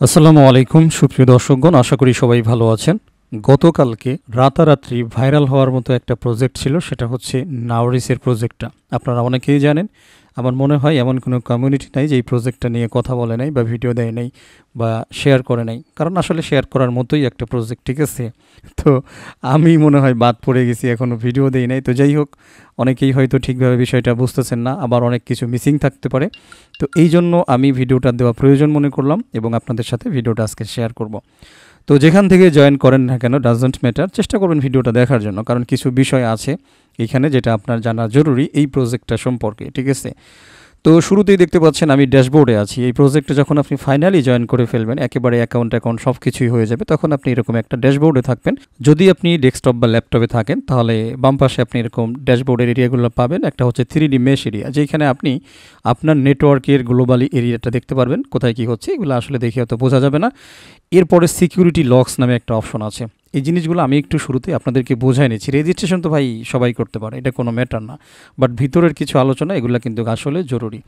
আসসালামু আলাইকুম সুপ্রিয় দর্শকগণ, আশা করি সবাই ভালো আছেন। গতকালকে রাতারাত্রি ভাইরাল হওয়ার মতো একটা প্রজেক্ট ছিল, সেটা হচ্ছে নাওরিসের প্রজেক্টটা। আপনারা অনেকেই জানেন। আমার মনে হয় এমন কোনো কমিউনিটি নাই যে এই প্রজেক্টটা নিয়ে কথা বলে নাই বা ভিডিও দেয় নাই বা শেয়ার করে নাই, কারণ আসলে শেয়ার করার মতোই একটা প্রজেক্ট, ঠিক আছে। তো আমি মনে হয় বাদ পড়ে গেছি, এখনও ভিডিও দেই নাই। তো যাই হোক, অনেকেই হয়তো ঠিকভাবে বিষয়টা বুঝতেছেন না, আবার অনেক কিছু মিসিং থাকতে পারে। তো এই জন্য আমি ভিডিওটা দেওয়া প্রয়োজন মনে করলাম এবং আপনাদের সাথে ভিডিওটা আজকে শেয়ার করব। তো যেখান থেকে জয়েন করেন না কেন, ডাজন্ট ম্যাটার, চেষ্টা করবেন ভিডিওটা দেখার জন্য, কারণ কিছু বিষয় আছে এখানে যেটা আপনার জানা জরুরি এই প্রজেক্টটা সম্পর্কে, ঠিক আছে। তো শুরুতেই দেখতে পাচ্ছেন আমি ড্যাশবোর্ডে আছি। এই প্রজেক্টে যখন আপনি ফাইনালি জয়েন করে ফেলবেন, একেবারে অ্যাকাউন্ট সব কিছুই হয়ে যাবে, তখন আপনি এরকম একটা ড্যাশবোর্ডে থাকবেন। যদি আপনি ডেস্কটপ বা ল্যাপটপে থাকেন, তাহলে বাম পাশে আপনি এরকম ড্যাশবোর্ডের এরিয়াগুলো পাবেন। একটা হচ্ছে 3D মেশ এরিয়া, যেখানে আপনি আপনার নেটওয়ার্কের গ্লোবালি এরিয়াটা দেখতে পারবেন, কোথায় কী হচ্ছে। এগুলো আসলে দেখে হয়তো বোঝা যাবে না। এরপরে সিকিউরিটি লকস নামে একটা অপশন আছে। এই জিনিসগুলো আমি একটু শুরুতে আপনাদেরকে বোঝাই নিচ্ছি। রেজিস্ট্রেশন তো ভাই সবাই করতে পারে, এটা কোনো ম্যাটার না, বাট ভিতরের কিছু আলোচনা এগুলো কিন্তু আসলে জরুরি।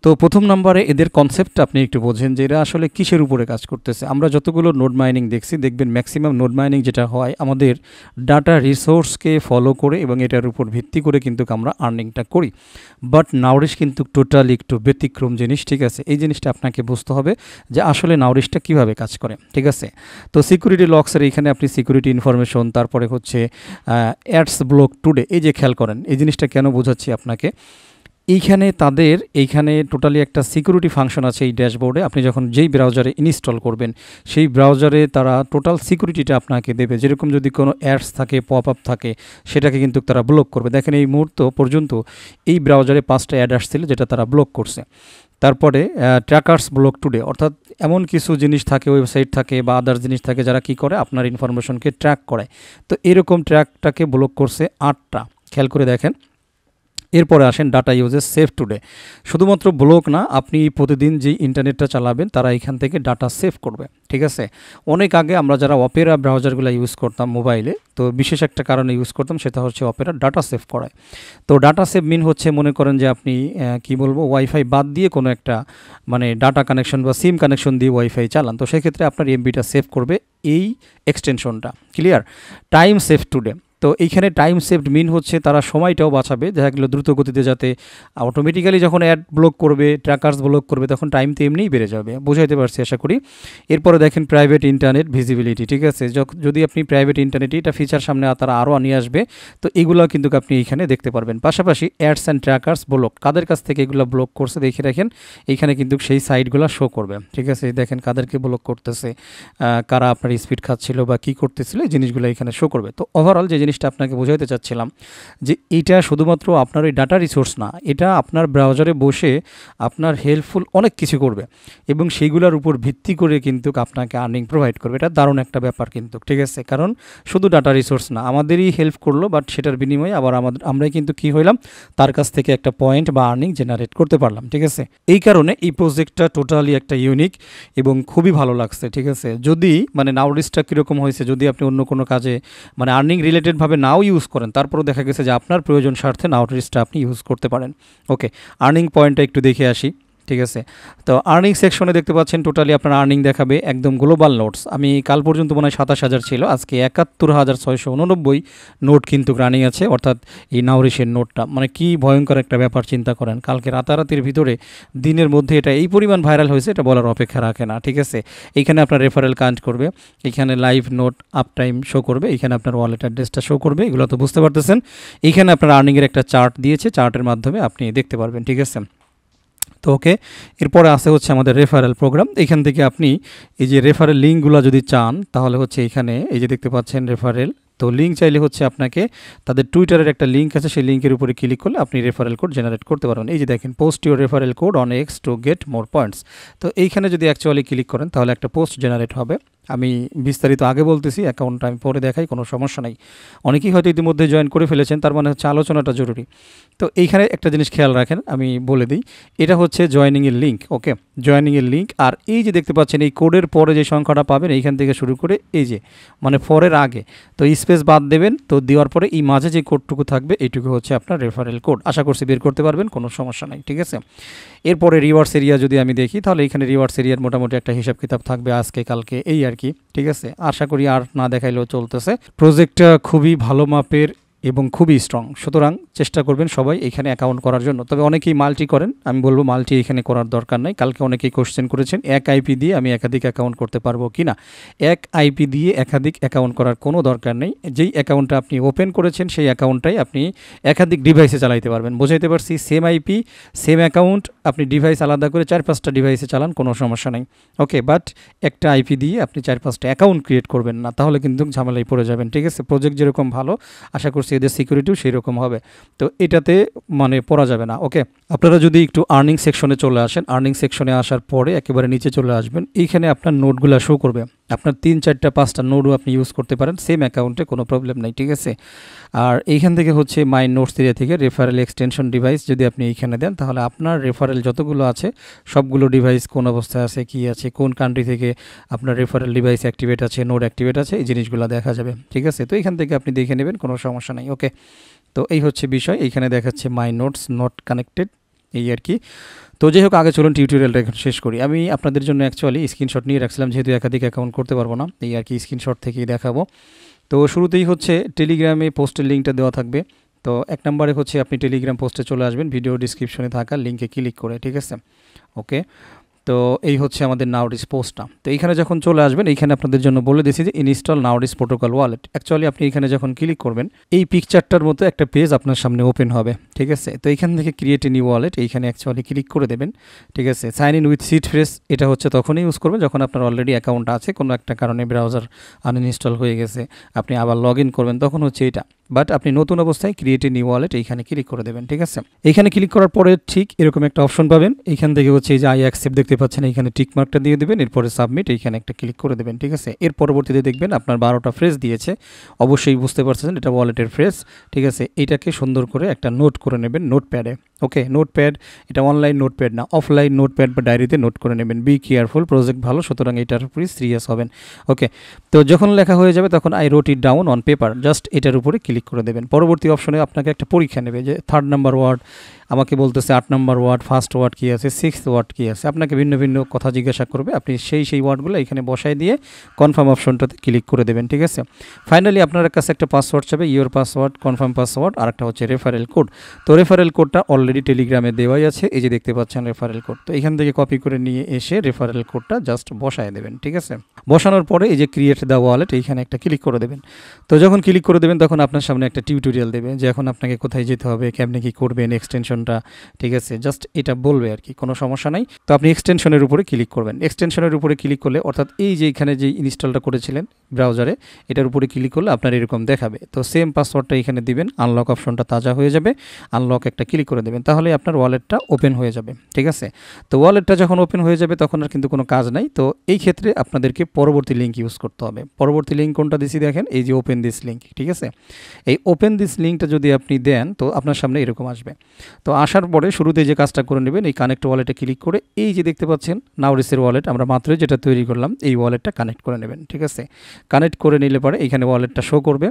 তো প্রথম নম্বরে এদের কনসেপ্টটা আপনি একটু বোঝেন যে এরা আসলে কিসের উপরে কাজ করতেছে। আমরা যতগুলো নোড মাইনিং দেখছি, দেখবেন ম্যাক্সিমাম নোড মাইনিং যেটা হয় আমাদের ডাটা রিসোর্সকে ফলো করে এবং এটার উপর ভিত্তি করে কিন্তু আমরা আর্নিংটা করি। বাট নাওরিস কিন্তু টোটালি একটু ব্যতিক্রম জিনিস, ঠিক আছে। এই জিনিসটা আপনাকে বুঝতে হবে যে আসলে নাওরিসটা কীভাবে কাজ করে, ঠিক আছে। তো সিকিউরিটি লকসের এইখানে আপনি সিকিউরিটি ইনফরমেশন, তারপরে হচ্ছে অ্যাডস ব্লক টুডে, এই যে খেয়াল করেন এই জিনিসটা কেন বোঝাচ্ছি আপনাকে। এইখানে টোটালি একটা সিকিউরিটি ফাংশন আছে এই ড্যাশবোর্ডে। আপনি যখন যেই ব্রাউজারে ইনস্টল করবেন, সেই ব্রাউজারে তারা টোটাল সিকিউরিটিটা আপনাকে দেবে। যেরকম যদি কোনো অ্যাডস থাকে, পপ আপ থাকে, সেটাকে কিন্তু তারা ব্লক করবে। দেখেন এই মুহূর্ত পর্যন্ত এই ব্রাউজারে 5টা অ্যাড আসছিল যেটা তারা ব্লক করছে। তারপরে ট্র্যাকার্স ব্লক টুডে, অর্থাৎ এমন কিছু জিনিস থাকে, ওয়েবসাইট থাকে বা আদার্স জিনিস থাকে যারা কি করে আপনার ইনফরমেশনকে ট্র্যাক করে। তো এরকম ট্র্যাকটাকে ব্লক করছে 8টা, খেয়াল করে দেখেন। এরপরে আসেন ডাটা ইউজেস সেভ টুডে। শুধুমাত্র ব্লক না, আপনি প্রতিদিন যেই ইন্টারনেটটা চালাবেন তারা এখান থেকে ডাটা সেভ করবে, ঠিক আছে। অনেক আগে আমরা যারা অপেরা ব্রাউজারগুলো ইউজ করতাম মোবাইলে, তো বিশেষ একটা কারণে ইউজ করতাম, সেটা হচ্ছে অপেরা ডাটা সেভ করায়। তো ডাটা সেভ মিন হচ্ছে, মনে করেন যে আপনি কি বলবো, ওয়াইফাই বাদ দিয়ে কোনো একটা মানে ডাটা কানেকশন বা সিম কানেকশন দিয়ে ওয়াইফাই চালান, তো সেক্ষেত্রে আপনার এমবিটা সেভ করবে এই এক্সটেনশনটা। ক্লিয়ার? Time save today. তো এইখানে টাইম সেভড মিন হচ্ছে তারা সময়টাও বাঁচাবে, দেখা গেলো দ্রুত গতিতে যাতে অটোমেটিক্যালি যখন অ্যাড ব্লক করবে, ট্র্যাকার্স ব্লক করবে, তখন টাইম তো এমনিই বেড়ে যাবে। বুঝাইতে পারছি আশা করি। এরপরে দেখেন প্রাইভেট ইন্টারনেট ভিজিবিলিটি, ঠিক আছে। যদি আপনি প্রাইভেট ইন্টারনেট এটা ফিচার সামনে তারা আরও নিয়ে আসবে, তো এগুলো কিন্তু আপনি এখানে দেখতে পারবেন। পাশাপাশি অ্যাডস অ্যান্ড ট্র্যাকার্স ব্লক, কাদের কাছ থেকে এগুলো ব্লক করছে দেখে রাখেন, এইখানে কিন্তু সেই সাইটগুলো শো করবে, ঠিক আছে। দেখেন কাদেরকে ব্লক করতেছে, কারা আপনার স্পিড খাচ্ছিল বা কী করতেছিল, এই জিনিসগুলো এখানে শো করবে। তো ওভারঅল যে জিনিসটা আপনাকে বোঝাইতে চাচ্ছিলাম যে এটা শুধুমাত্র আপনার ওই ডাটা রিসোর্স না, এটা আপনার ব্রাউজারে বসে আপনার হেল্পফুল অনেক কিছু করবে এবং সেইগুলোর উপর ভিত্তি করে কিন্তু আপনাকে আর্নিং প্রোভাইড করবে। এটা দারুণ একটা ব্যাপার কিন্তু, ঠিক আছে। কারণ শুধু ডাটা রিসোর্স না, আমাদেরই হেল্প করলো, বাট সেটার বিনিময়ে আবার আমরাই কিন্তু কী হইলাম, তার কাছ থেকে একটা পয়েন্ট বা আর্নিং জেনারেট করতে পারলাম, ঠিক আছে। এই কারণে এই প্রজেক্টটা টোটালি একটা ইউনিক এবং খুবই ভালো লাগছে, ঠিক আছে। যদি মানে নাওরিসটা কীরকম হয়েছে, যদি আপনি অন্য কোনো কাজে মানে আর্নিং রিলেটেডভাবে নাও ইউজ করেন, তারপরেও দেখা গেছে যে আপনার প্রয়োজন স্বার্থে নাওরিসটা আপনি ইউজ করতে পারেন। ওকে, আর্নিং পয়েন্টটা একটু দেখে আসি, ঠিক আছে। তো আর্নিং সেকশনে দেখতে পাচ্ছেন টোটালি আপনার আর্নিং দেখাবে একদম গ্লোবাল নোটস। আমি কাল পর্যন্ত মনে হয় 27,000 ছিল, আজকে 71,689 নোট কিন্তু রানিং আছে, অর্থাৎ এই নাওরিসের নোটটা। মানে কি ভয়ঙ্কর একটা ব্যাপার, চিন্তা করেন। কালকে রাতারাতির ভিতরে দিনের মধ্যে এটা এই পরিমাণ ভাইরাল হয়েছে, এটা বলার অপেক্ষা রাখে না, ঠিক আছে। এইখানে আপনার রেফারেল কাউন্ট করবে, এখানে live note up time show করবে, এখানে আপনার ওয়ালেট অ্যাড্রেসটা শো করবে, এগুলো তো বুঝতে পারতেছেন। এইখানে আপনার আর্নিংয়ের একটা চার্ট দিয়েছে, চার্টের মাধ্যমে আপনি দেখতে পারবেন, ঠিক আছে। তো ওকে, এরপরে আসে হচ্ছে আমাদের রেফারেল প্রোগ্রাম। এখান থেকে আপনি এই যে রেফারেল লিঙ্কগুলো যদি চান, তাহলে হচ্ছে এখানে এই যে দেখতে পাচ্ছেন রেফারেল। তো লিঙ্ক চাইলে হচ্ছে আপনাকে তাদের টুইটারের একটা লিঙ্ক আছে, সেই লিঙ্কের উপরে ক্লিক করলে আপনি রেফারেল কোড জেনারেট করতে পারবেন। এই যে দেখেন, post your referral code on x to get more points. তো এইখানে যদি অ্যাকচুয়ালি ক্লিক করেন তাহলে একটা পোস্ট জেনারেট হবে। আমি বিস্তারিত আগে বলতেছি, অ্যাকাউন্টটা আমি পরে দেখাই, কোনো সমস্যা নাই। অনেকেই হয়তো ইতিমধ্যে জয়েন করে ফেলেছেন, তার মানে হচ্ছে আলোচনাটা জরুরি। তো এইখানে একটা জিনিস খেয়াল রাখেন, আমি বলে দিই, এটা হচ্ছে জয়েনিংয়ের লিঙ্ক। ওকে, জয়েনিংয়ের লিঙ্ক। আর এই যে দেখতে পাচ্ছেন এই কোডের পরে যে সংখ্যাটা পাবেন এইখান থেকে শুরু করে এই যে মানে ফরের আগে তো স্পেস বাদ দেবেন, তো দেওয়ার পরে এই মাঝে যে কোডটুকু থাকবে এইটুকু হচ্ছে আপনার রেফারেল কোড। আশা করছি বের করতে পারবেন, কোনো সমস্যা নাই, ঠিক আছে। এরপরে রিওয়ার্ডস এরিয়া যদি আমি দেখি, তাহলে এখানে রিওয়ার্ডস এরিয়ার মোটামুটি একটা হিসাব কিতাব থাকবে আজকে কালকে এই আর কি, ঠিক আছে। আশা করি আর না দেখাইলেও চলতেছে। প্রজেক্টটা খুবই ভালো মাপের এবং খুবই স্ট্রং, সুতরাং চেষ্টা করবেন সবাই এখানে অ্যাকাউন্ট করার জন্য। তবে অনেকেই মাল্টি করেন, আমি বলবো মাল্টি এখানে করার দরকার নাই। কালকে অনেকেই কোশ্চেন করেছেন এক আইপি দিয়ে আমি একাধিক অ্যাকাউন্ট করতে পারবো কি না। এক আইপি দিয়ে একাধিক অ্যাকাউন্ট করার কোনো দরকার নেই। যেই অ্যাকাউন্টটা আপনি ওপেন করেছেন সেই অ্যাকাউন্টটাই আপনি একাধিক ডিভাইসে চালাইতে পারবেন। বোঝাইতে পারছি, সেম আইপি সেম অ্যাকাউন্ট, আপনি ডিভাইস আলাদা করে 4-5টা ডিভাইসে চালান, কোনো সমস্যা নেই। ওকে, বাট একটা আইপি দিয়ে আপনি 4-5টা অ্যাকাউন্ট ক্রিয়েট করবেন না, তাহলে কিন্তু ঝামেলায় পড়ে যাবেন, ঠিক আছে। প্রজেক্ট যেরকম ভালো, আশা করছি এদের সিকিউরিটিও সেই রকম হবে, তো এটাতে মানে পড়া যাবে না। ওকে, আপনারা যদি একটু আর্নিং সেকশনে চলে আসেন, আর্নিং সেকশনে আসার পরে একেবারে নিচে চলে আসবেন, এইখানে আপনার নোটগুলো শো করবে। আপনার 3-4-5টা নোটও আপনি ইউজ করতে পারেন সেম অ্যাকাউন্টে, কোনো প্রবলেম নাই, ঠিক আছে। আর এইখান থেকে হচ্ছে মাই নোটস এরিয়া থেকে রেফারেল এক্সটেনশন ডিভাইস যদি আপনি এইখানে দেন, তাহলে আপনার রেফারেল যতগুলো আছে সবগুলো ডিভাইস কোন অবস্থায় আছে, কি আছে, কোন কান্ট্রি থেকে আপনার রেফারেল ডিভাইস অ্যাক্টিভেট আছে, নোট অ্যাক্টিভেট আছে, এই জিনিসগুলো দেখা যাবে, ঠিক আছে। তো এখান থেকে আপনি দেখে নেবেন, কোনো সমস্যা নাই। ওকে, তো এই হচ্ছে বিষয়। এইখানে দেখাচ্ছে মাই নোটস নট কানেক্টেড, এই আর কি। তো যাই হোক, আগে চলুন টিউটোরিয়ালটা এখন শেষ করি। আমি আপনাদের জন্য অ্যাকচুয়ালি স্ক্রিনশট নিয়ে রাখছিলাম, যেহেতু একাধিক অ্যাকাউন্ট করতে পারবো না, এই আর কি স্ক্রিনশট থেকেই দেখাবো। তো শুরুতেই হচ্ছে টেলিগ্রামে পোস্টের লিঙ্কটা দেওয়া থাকবে। তো 1 নম্বরে হচ্ছে আপনি টেলিগ্রাম পোস্টে চলে আসবেন ভিডিও ডিসক্রিপশনে থাকা লিঙ্কে ক্লিক করে, ঠিক আছে। ওকে, তো এই হচ্ছে আমাদের নাউডিস পোস্টটা। তো এইখানে যখন চলে আসবেন, এইখানে আপনাদের জন্য বলে দিয়েছি যে ইনস্টল নাউডিস প্রোটোকল ওয়ালেট। অ্যাকচুয়ালি আপনি এখানে যখন ক্লিক করবেন, এই পিকচারটার মতো একটা পেজ আপনার সামনে ওপেন হবে, ঠিক আছে। তো এইখান থেকে ক্রিয়েট এ নিউ ওয়ালেট এইখানে অ্যাকচুয়ালি ক্লিক করে দেবেন, ঠিক আছে। Sign in with seed phrase, এটা হচ্ছে তখনই ইউজ করবেন যখন আপনার অলরেডি অ্যাকাউন্ট আছে, কোনো একটা কারণে ব্রাউজার আনইনস্টল হয়ে গেছে, আপনি আবার লগ ইন করবেন, তখন হচ্ছে এটা। বাট আপনি নতুন অবস্থায় ক্রিয়েট এ নিউ ওয়ালেট এইখানে ক্লিক করে দেবেন, ঠিক আছে। এইখানে ক্লিক করার পরে ঠিক এরকম একটা অপশন পাবেন। এইখান থেকে হচ্ছে এই যে আই অ্যাকসেপ্ট দেখতে পাচ্ছেন, এইখানে টিক মার্কটা দিয়ে দেবেন, এরপরে সাবমিট এইখানে একটা ক্লিক করে দেবেন, ঠিক আছে। এর পরবর্তীতে দেখবেন আপনার 12টা ফ্রেজ দিয়েছে, অবশ্যই বুঝতে পারছেন এটা ওয়ালেটের ফ্রেজ, ঠিক আছে। এইটাকে সুন্দর করে একটা নোট করে নেবেন নোটপ্যাডে। ওকে, নোটপ্যাড, এটা অনলাইন নোটপ্যাড না, অফলাইন নোটপ্যাড বা ডায়েরিতে নোট করে নেবেন। বি কেয়ারফুল, প্রজেক্ট ভালো, সুতরাং এটার উপরে সিরিয়াস হবেন। ওকে, তো যখন লেখা হয়ে যাবে তখন I রোট it down on paper, just এটার উপরে ক্লিক করে দেবেন। পরবর্তী অপশনে আপনাকে একটা পরীক্ষা নেবে যে 3rd নাম্বার ওয়ার্ড আমাকে বলতেছে, 8 নম্বর ওয়ার্ড, ফার্স্ট ওয়ার্ড কী আছে, 6th ওয়ার্ড কী আছে, আপনাকে ভিন্ন ভিন্ন কথা জিজ্ঞাসা করবে। আপনি সেই ওয়ার্ডগুলো এখানে বসায় দিয়ে কনফার্ম অপশনটাতে ক্লিক করে দেবেন, ঠিক আছে। ফাইনালি আপনার কাছে একটা পাসওয়ার্ড চাবে, ইওর পাসওয়ার্ড, কনফার্ম পাসওয়ার্ড, আর একটা হচ্ছে রেফারেল কোড। তো রেফারেল কোডটা অলরেডি টেলিগ্রামে দেওয়াই আছে, এই যে দেখতে পাচ্ছেন রেফারেল কোড। তো এখান থেকে কপি করে নিয়ে এসে রেফারেল কোডটা জাস্ট বসায় দেবেন, ঠিক আছে। বসানোর পরে এই যে ক্রিয়েট দ্য ওয়ালেট এইখানে একটা ক্লিক করে দেবেন। তো যখন ক্লিক করে দেবেন তখন আপনার সামনে একটা টিউটোরিয়াল দেবে যে এখন আপনাকে কোথায় যেতে হবে, কেমনে কী করবেন, এক্সটেনশনটা, ঠিক আছে। জাস্ট এটা বলবে আর কি, কোনো সমস্যা নাই। তো আপনি এক্সটেনশনের উপরে ক্লিক করবেন। এক্সটেনশনের উপরে ক্লিক করলে, অর্থাৎ এই যে এখানে যে ইনস্টলটা করেছিলেন ব্রাউজারে, এটার উপরে ক্লিক করলে আপনার এরকম দেখাবে। তো সেম পাসওয়ার্ডটা এখানে দিবেন, আনলক অপশনটা তাজা হয়ে যাবে, আনলক একটা ক্লিক করে দেবেন, তাহলে আপনার ওয়ালেটটা ওপেন হয়ে যাবে, ঠিক আছে। তো ওয়ালেটটা যখন ওপেন হয়ে যাবে তখন আর কিন্তু কোনো কাজ নাই। তো এই ক্ষেত্রে আপনাদেরকে পরবর্তী লিঙ্ক ইউজ করতে হবে। পরবর্তী লিঙ্ক কোনটা দিছি দেখেন, এই যে ওপেন দিস লিঙ্ক, ঠিক আছে। এই ওপেন দিস লিঙ্কটা যদি আপনি দেন তো আপনার সামনে এরকম আসবে। তো আসার পরে শুরুতে যে কাজটা করে নেবেন, এই কানেক্ট ওয়ালেটে ক্লিক করে এই যে দেখতে পাচ্ছেন নাউডিসের ওয়ালেট, আমরা মাত্রই যেটা তৈরি করলাম, এই ওয়ালেটটা কানেক্ট করে নেবেন, ঠিক আছে। কানেক্ট করে নিলে পরে এখানে ওয়ালেটটা শো করবে।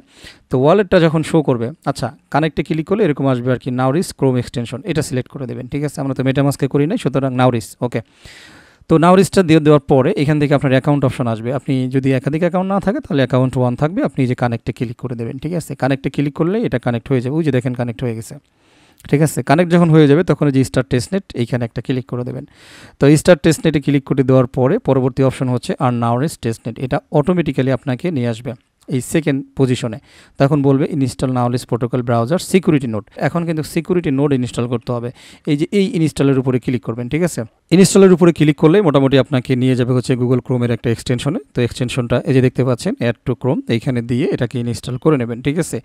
তো ওয়ালেটটা যখন শো করবে, আচ্ছা কানেক্টে ক্লিক করলে এরকম আসবে আর কি, নাউরিস ক্রোম এক্সটেনশন, এটা সিলেক্ট করে দেবেন, ঠিক আছে। আমরা তো মেটামাস্কে করি নাই, সুতরাং নাউরিস। ওকে, তো নাউরিসটা দিয়ে দেওয়ার পরে এখান থেকে আপনার অ্যাকাউন্ট অপশন আসবে। আপনি যদি একাধিক অ্যাকাউন্ট না থাকে তাহলে অ্যাকাউন্ট 1 থাকবে, আপনি যে কানেক্টে ক্লিক করে দেবেন, ঠিক আছে। কানেক্টে ক্লিক করলে এটা কানেক্ট হয়ে যাবে, ওই যে দেখেন কানেক্ট হয়ে গেছে, ঠিক আছে। কানেক্ট যখন হয়ে যাবে তখন যে স্টার টেস্টনেট এইখানে একটা ক্লিক করে দেবেন। তো স্টার টেস্টনেটে ক্লিক করে দেওয়ার পরে পরবর্তী অপশন হচ্ছে আর নাউরিস টেস্টনেট, এটা অটোমেটিক্যালি আপনাকে নিয়ে আসবে এই সেকেন্ড পজিশনে। তখন বলবে ইনস্টল নাউরিস প্রোটোকল ব্রাউজার সিকিউরিটি নোড। এখন কিন্তু সিকিউরিটি নোড ইনস্টল করতে হবে, এই যে এই ইনস্টলের উপরে ক্লিক করবেন, ঠিক আছে। ইনস্টলের উপরে ক্লিক করলে মোটামুটি আপনাকে নিয়ে যাবে হচ্ছে গুগল ক্রোমের একটা এক্সটেনশনে। তো এক্সটেনশনটা এই যে দেখতে পাচ্ছেন অ্যাড টু ক্রোম, এইখানে দিয়ে এটাকে ইনস্টল করে নেবেন, ঠিক আছে।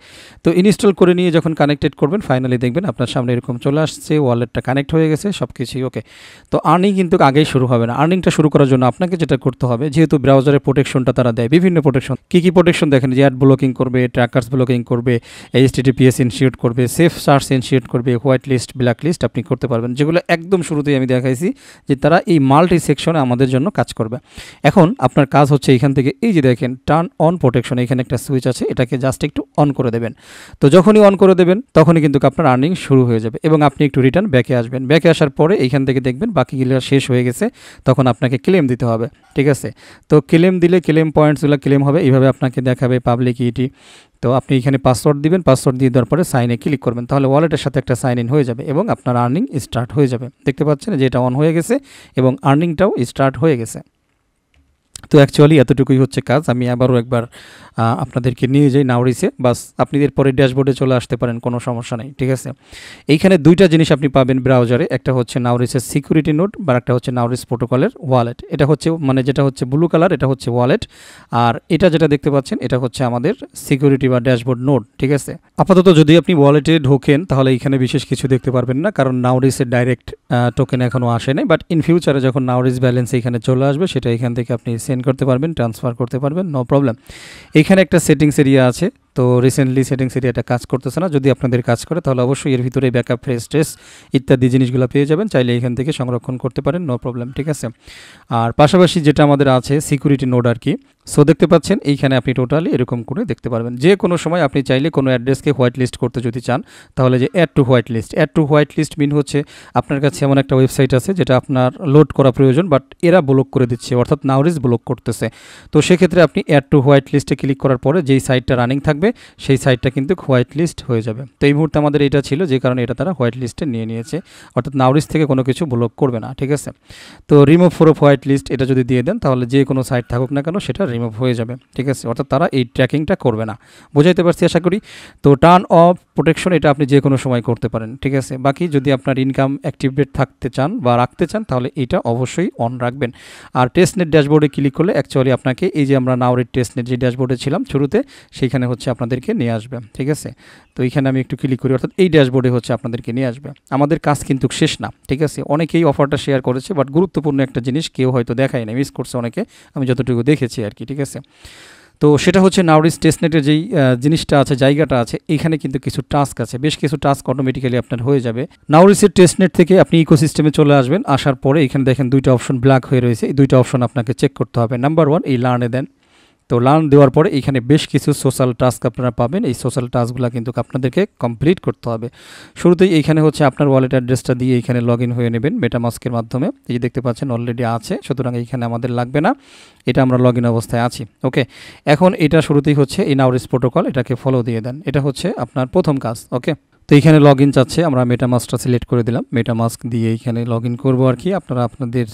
তো ইনস্টল করে নিয়ে যখন কানেক্টেড করবেন ফাইনালি দেখবেন আপনার সামনে এরকম চলে আসছে, ওয়ালেটটা কানেক্ট হয়ে গেছে, সব কিছুই ওকে। তো আর্নিং কিন্তু আগেই শুরু হবে না। আর্নিংটা শুরু করার জন্য আপনাকে যেটা করতে হবে, যেহেতু ব্রাউজারের প্রোটেকশনটা তারা দেয়, বিভিন্ন প্রোটেকশন, কী প্রোটেকশন দেখেন, যে অ্যাড ব্লকিং করবে, ট্র্যাকার্স ব্লকিং করবে, HTTPS ইনশিওর করবে, সেফ সার্চ ইনশিওর করবে, হোয়াইট লিস্ট, ব্ল্যাক লিস্ট আপনি করতে পারবেন, যেগুলো একদম শুরুতেই আমি দেখাইছি যে তারা এই মাল্টি সেকশনে আমাদের জন্য কাজ করবে। এখন আপনার কাজ হচ্ছে এখান থেকে এই যে দেখেন টার্ন অন প্রোটেকশন, এখানে একটা সুইচ আছে, এটাকে জাস্ট একটু অন করে দেবেন। তো যখনই অন করে দেবেন তখনই কিন্তু আপনার আর্নিং শুরু হয়ে যাবে এবং আপনি একটু রিটার্ন ব্যাকে আসবেন। ব্যাকে আসার পরে এইখান থেকে দেখবেন বাকিগুলো শেষ হয়ে গেছে, তখন আপনাকে ক্লেম দিতে হবে, ঠিক আছে। তো ক্লেম দিলে ক্লেম পয়েন্টসগুলো ক্লেম হবে, এইভাবে আপনাকে দেখাবে পাবলিক ইটি। তো আপনি এখানে পাসওয়ার্ড দিবেন, পাসওয়ার্ড দিয়ে দেওয়ার পরে সাইনে ক্লিক করবেন, তাহলে ওয়ালেটের সাথে একটা সাইন ইন হয়ে যাবে এবং আপনার আর্নিং স্টার্ট হয়ে যাবে। দেখতে পাচ্ছেন যে এটা অন হয়ে গেছে এবং আর্নিংটাও স্টার্ট হয়ে গেছে। তো অ্যাকচুয়ালি এতটুকুই হচ্ছে কাজ। আমি আবারও একবার আপনাদেরকে নিয়ে যাই নাউরিসে, বাস আপনি এরপরে ড্যাশবোর্ডে চলে আসতে পারেন, কোনো সমস্যা নেই, ঠিক আছে। এইখানে দুইটা জিনিস আপনি পাবেন ব্রাউজারে, একটা হচ্ছে নাউরিসের সিকিউরিটি নোড, বা একটা হচ্ছে নাউরিস প্রোটোকলের ওয়ালেট। এটা হচ্ছে মানে যেটা হচ্ছে ব্লু কালার, এটা হচ্ছে ওয়ালেট, আর এটা যেটা দেখতে পাচ্ছেন এটা হচ্ছে আমাদের সিকিউরিটি বা ড্যাশবোর্ড নোড, ঠিক আছে। আপাতত যদি আপনি ওয়ালেটে ঢোকেন তাহলে এখানে বিশেষ কিছু দেখতে পারবেন না, কারণ নাউরিসের ডাইরেক্ট টোকেন এখনও আসে নাই, বাট ইন ফিউচারে যখন নাউরিস ব্যালেন্স এখানে চলে আসবে সেটা এখান থেকে আপনি সেন্ড করতে পারবেন, ট্রান্সফার করতে পারবেন, নো প্রবলেম। এখানে একটা সেটিংস এরিয়া আছে, তো রিসেন্টলি সেটিংস এরিয়াটা কাজ করতেছে না। যদি আপনাদের কাজ করে তাহলে অবশ্যই এর ভিতরে ব্যাকআপ, ফ্রেশ ট্রেস ইত্যাদি জিনিসগুলো পেয়ে যাবেন, চাইলে এখান থেকে সংরক্ষণ করতে পারেন, নো প্রবলেম, ঠিক আছে। আর পাশাপাশি যেটা আমাদের আছে সিকিউরিটি নোড আর কি, সো দেখতে পাচ্ছেন এইখানে আপনি টোটালি এরকম করে দেখতে পারবেন। যে কোনো সময় আপনি চাইলে কোনো অ্যাড্রেসকে হোয়াইট লিস্ট করতে যদি চান, তাহলে যে add to whitelist, add to whitelist mean হচ্ছে আপনার কাছে এমন একটা ওয়েবসাইট আছে যেটা আপনার লোড করা প্রয়োজন, বাট এরা ব্লক করে দিচ্ছে, অর্থাৎ নাউরিস ব্লক করতেছে। তো সেক্ষেত্রে আপনি অ্যাড টু হোয়াইট লিস্টে ক্লিক করার পরে যেই সাইটটা রানিং থাকবে সেই সাইটটা কিন্তু হোয়াইট লিস্ট হয়ে যাবে। তো এই মুহূর্তে আমাদের এটা ছিল, যে কারণে এটা তারা হোয়াইট লিস্টে নিয়ে নিয়েছে, অর্থাৎ নাউরিস থেকে কোনো কিছু ব্লক করবে না, ঠিক আছে। তো রিমুভ ফর হোয়াইট লিস্ট এটা যদি দিয়ে দেন তাহলে যে কোনো সাইট থাকুক না কেন সেটা রিমুভ হয়ে যাবে, ঠিক আছে। অর্থাৎ তারা এই ট্র্যাকিংটা করবে না, বোঝাইতে পারছি আশা করি। তো টার্ন অফ প্রোটেকশন এটা আপনি যে কোনো সময় করতে পারেন, ঠিক আছে। বাকি যদি আপনার ইনকাম অ্যাক্টিভেট থাকতে চান বা রাখতে চান তাহলে এটা অবশ্যই অন রাখবেন। আর টেস্টনেট ড্যাশবোর্ডে ক্লিক করলে অ্যাকচুয়ালি আপনাকে এই যে আমরা নাউরির টেস্টনেট যে ড্যাশবোর্ডে ছিলাম শুরুতে, সেইখানে হচ্ছে আপনাদেরকে নিয়ে আসবে, ঠিক আছে। তো এইখানে আমি একটু ক্লিক করি, অর্থাৎ এই ড্যাশবোর্ডে হচ্ছে আপনাদেরকে নিয়ে আসবে। আমাদের কাজ কিন্তু শেষ না, ঠিক আছে। অনেকেই অফারটা শেয়ার করেছে, বাট গুরুত্বপূর্ণ একটা জিনিস কেউ হয়তো দেখায় না, মিস করছে অনেকে, আমি যতটুকু দেখেছি আর কি, ঠিক আছে। তো সেটা হচ্ছে নাউরিস টেস্টনেটের যেই জিনিসটা আছে, জায়গাটা আছে, এখানে কিন্তু কিছু টাস্ক আছে, বেশ কিছু টাস্ক অটোমেটিক্যালি আপনার হয়ে যাবে। নাউরিসের টেস্টনেট থেকে আপনি ইকোসিস্টেমে চলে আসবেন, আসার পরে এখানে দেখেন দুইটা অপশন ব্ল্যাক হয়ে রয়েছে, এই দুইটা অপশন আপনাকে চেক করতে হবে। নাম্বার 1 এই লার্নে দেন। তো লার্ন দেওয়ার পরে এখানে বেশ কিছু সোশ্যাল টাস্ক আপনারা পাবেন, এই সোশ্যাল টাস্কগুলো কিন্তু আপনাদেরকে কমপ্লিট করতে হবে। শুরুতেই এইখানে হচ্ছে আপনার ওয়ালেট অ্যাড্রেসটা দিয়ে এখানে লগ ইন হয়ে নেবেন মেটামাস্কের মাধ্যমে, এই যে দেখতে পাচ্ছেন অলরেডি আছে, সুতরাং এইখানে আমাদের লাগবে না, এটা আমরা লগ ইন অবস্থায় আছি, ওকে। এখন এটা শুরুতেই হচ্ছে এই নাউরিস প্রোটোকল, এটাকে ফলো দিয়ে দেন, এটা হচ্ছে আপনার প্রথম কাজ, ওকে। তো এইখানে লগ ইন চাচ্ছে, আমরা মেটামাস্কটা সিলেক্ট করে দিলাম, মেটামাস্ক দিয়ে এইখানে লগ ইন করবো আর কি। আপনারা আপনাদের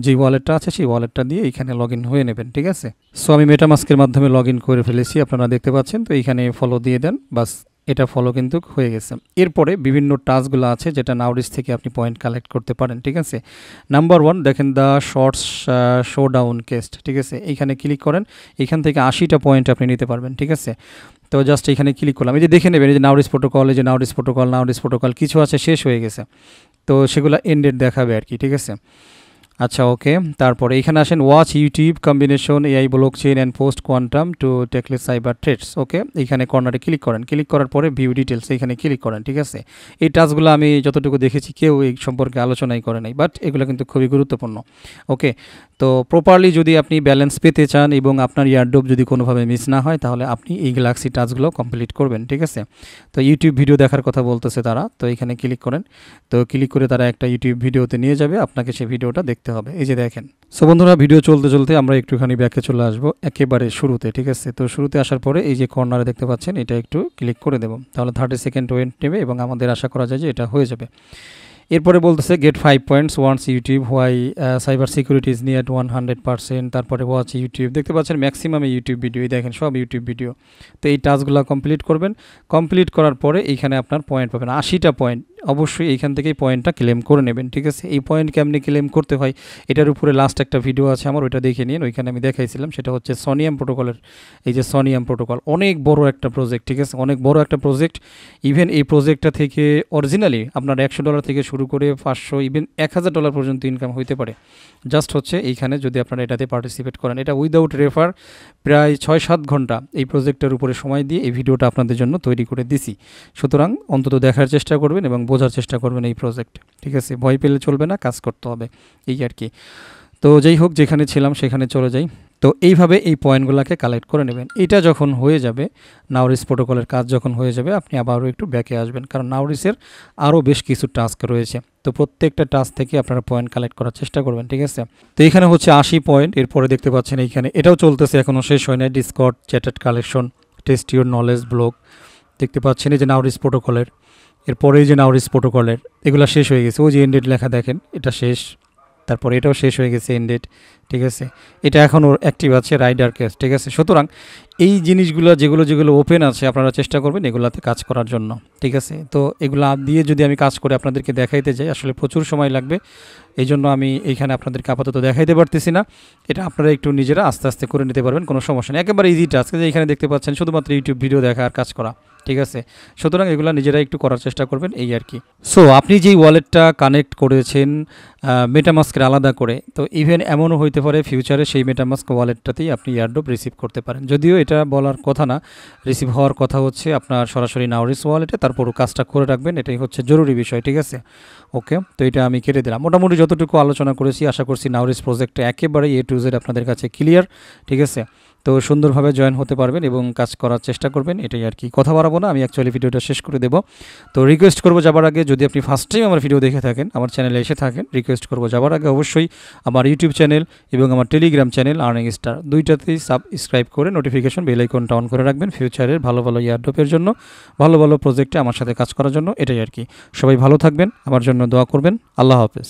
যে ওয়ালেটটা আছে সেই ওয়ালেটটা দিয়ে এইখানে লগ ইন হয়ে নেবেন, ঠিক আছে। সো আমি মেটামাস্কের মাধ্যমে লগ ইন করে ফেলেছি, আপনারা দেখতে পাচ্ছেন। তো এইখানে ফলো দিয়ে দেন, বাস এটা ফলো কিন্তু হয়ে গেছে। এরপরে বিভিন্ন টাস্কগুলো আছে যেটা নাউরিস থেকে আপনি পয়েন্ট কালেক্ট করতে পারেন, ঠিক আছে। নাম্বার 1 দেখেন দ্য শর্টস শো ডাউন কেস্ট, ঠিক আছে। এইখানে ক্লিক করেন, এখান থেকে 80টা পয়েন্ট আপনি নিতে পারবেন, ঠিক আছে। তো জাস্ট এখানে ক্লিক করলাম, এই যে দেখে নেবেন, এই যে নাউরিস প্রোটোকল, এই যে নাউরিস প্রোটোকল কিছু আছে শেষ হয়ে গেছে, তো সেগুলো এন্ডেড দেখাবে আর কি, ঠিক আছে। আচ্ছা, ওকে। তারপরে এখানে আসেন watch YouTube combination AI blockchain and post quantum to tackles cyber threats, okay. এইখানে কর্নারে ক্লিক করেন, ক্লিক করার পরে ভিউ ডিটেলস এখানে ক্লিক করেন, ঠিক আছে। এই টাস্কগুলো আমি যতটুকু দেখেছি কেউ এই সম্পর্কে আলোচনাই করে নাই, বাট এগুলো কিন্তু খুবই গুরুত্বপূর্ণ, ওকে। তো প্রপারলি যদি আপনি ব্যালেন্স পেতে চান এবং আপনার ইয়ারড্রপ যদি কোনোভাবে মিস না হয় তাহলে আপনি এই গ্যালাক্সি টাস্কগুলো কমপ্লিট করবেন, ঠিক আছে। তো ইউটিউব ভিডিও দেখার কথা বলতেছে তারা, তো এখানে ক্লিক করেন। তো ক্লিক করে তারা একটা ইউটিউব ভিডিওতে নিয়ে যাবে, আপনাকে সেই ভিডিওটা দেখতে হবে, এই যে দেখেন। সো বন্ধুরা, ভিডিও চলতে চলতে আমরা একটুখানি ব্যাকে চলে আসবো একেবারে শুরুতে, ঠিক আছে। তো শুরুতে আসার পরে এই যে কর্নারে দেখতে পাচ্ছেন এটা একটু ক্লিক করে দেবো, তাহলে 30 সেকেন্ড ওয়েট নেবে এবং আমাদের আশা করা যায় যে এটা হয়ে যাবে। এরপরে বলতেছে get 5 points once YouTube why cyber security is near 100%। তারপরে ওয়াচ ইউটিউব, দেখতে পাচ্ছেন ম্যাক্সিমাম ইউটিউব ভিডিও, এই দেখেন সব ইউটিউব ভিডিও। তো এই টাস্কগুলো কমপ্লিট করবেন, কমপ্লিট করার পরে এইখানে আপনার পয়েন্ট পাবেন 80টা পয়েন্ট, অবশ্যই এইখান থেকেই পয়েন্টটা ক্লেম করে নেবেন, ঠিক আছে। এই পয়েন্ট কেমনি ক্লেম করতে হয় এটার উপরে লাস্ট একটা ভিডিও আছে আমার, ওইটা দেখে নিন, ওইখানে আমি দেখাইছিলাম। সেটা হচ্ছে সনিয়াম প্রোটোকলের, এই যে সনিয়াম প্রোটোকল অনেক বড় একটা প্রজেক্ট, ঠিক আছে, অনেক বড় একটা প্রজেক্ট। ইভেন এই প্রজেক্টটা থেকে অরিজিনালি আপনার $100 থেকে শুরু করে 500 ইভেন $1000 পর্যন্ত ইনকাম হইতে পারে। জাস্ট হচ্ছে এইখানে যদি আপনারা এটাতে পার্টিসিপেট করেন, এটা উইদাউট রেফার প্রায় 6-7 ঘন্টা এই প্রজেক্টের উপরে সময় দিয়ে এই ভিডিওটা আপনাদের জন্য তৈরি করে দিছি। সুতরাং অন্তত দেখার চেষ্টা করবেন এবং বোঝার চেষ্টা করবেন এই প্রজেক্ট, ঠিক আছে। ভয় পেলে চলবে না, কাজ করতে হবে, এই আর কি। তো যেই হোক, যেখানে ছিলাম সেখানে চলে যাই। তো এইভাবে এই পয়েন্টগুলোকে কালেক্ট করে নেবেন। এটা যখন হয়ে যাবে, নাউরিস প্রোটোকলের কাজ যখন হয়ে যাবে, আপনি আবারও একটু ব্যাকে আসবেন, কারণ নাউরিসের আরও বেশ কিছু টাস্ক রয়েছে। তো প্রত্যেকটা টাস্ক থেকে আপনারা পয়েন্ট কালেক্ট করার চেষ্টা করবেন, ঠিক আছে। তো এখানে হচ্ছে 80 পয়েন্ট। এরপরে দেখতে পাচ্ছেন এইখানে এটাও চলতেছে, এখনও শেষ হয় নাই। Discord, chatted collection, test your knowledge blog দেখতে পাচ্ছেন, এই যে নাউরিস প্রোটোকলের। এরপরে এই যে নাউরিস প্রোটোকলের এগুলো শেষ হয়ে গেছে, ওই যে এন্ডেড লেখা দেখেন, এটা শেষ। তারপর এটাও শেষ হয়ে গেছে, এন্ডেড, ঠিক আছে। এটা এখনও অ্যাক্টিভ আছে, রাইডার কেস, ঠিক আছে। সুতরাং এই জিনিসগুলো যেগুলো ওপেন আছে আপনারা চেষ্টা করবেন এগুলাতে কাজ করার জন্য, ঠিক আছে। তো এগুলো দিয়ে যদি আমি কাজ করে আপনাদেরকে দেখাইতে যাই, আসলে প্রচুর সময় লাগবে। এই জন্য আমি এইখানে আপনাদেরকে আপাতত দেখাইতে পারতেছি না। এটা আপনারা একটু নিজেরা আস্তে আস্তে করে নিতে পারবেন, কোনো সমস্যা নেই। একেবারে ইজি টাস্ক, যে এখানে দেখতে পাচ্ছেন শুধুমাত্র ইউটিউব ভিডিও দেখা আর কাজ করা, ঠিক আছে। সুতরাং এগুলো নিজেরা একটু করার চেষ্টা করবেন, এই আর কি। সো আপনি যেই ওয়ালেটটা কানেক্ট করেছেন মেটামাস্কের আলাদা করে, তো ইভেন এমনও হইতে পারে ফিউচারে সেই মেটামাস্ক ওয়ালেটটাতেই আপনি এয়ারড্রপ রিসিভ করতে পারেন। যদিও এটা বলার কথা না, রিসিভ হওয়ার কথা হচ্ছে আপনার সরাসরি নাউরিস ওয়ালেটে, তারপরও কাজটা করে রাখবেন, এটাই হচ্ছে জরুরি বিষয়, ঠিক আছে। ওকে, তো এটা আমি কেটে দিলাম। মোটামুটি যতটুকু আলোচনা করেছি, আশা করছি নাউরিস প্রজেক্টটা একেবারে A to Z আপনাদের কাছে ক্লিয়ার, ঠিক আছে। তো সুন্দরভাবে জয়েন হতে পারবেন এবং কাজ করার চেষ্টা করবেন, এটাই আর কি। কথা বাড়াবো না, আমি অ্যাকচুয়ালি ভিডিওটা শেষ করে দেবো। তো রিকোয়েস্ট করবো যাবার আগে, যদি আপনি ফার্স্ট টাইম আমার ভিডিও দেখে থাকেন, আমার চ্যানেলে এসে থাকেন, রিকোয়েস্ট করবো যাবার আগে অবশ্যই আমার ইউটিউব চ্যানেল এবং আমার টেলিগ্রাম চ্যানেল আর্নিং স্টার দুইটাতেই সাবস্ক্রাইব করে নোটিফিকেশন বেল আইকনটা অন করে রাখবেন, ফিউচারের ভালো ভালো এয়ারড্রপের জন্য, ভালো ভালো প্রজেক্টে আমার সাথে কাজ করার জন্য, এটাই আর কি। সবাই ভালো থাকবেন, আমার জন্য দোয়া করবেন। আল্লাহ হাফেজ।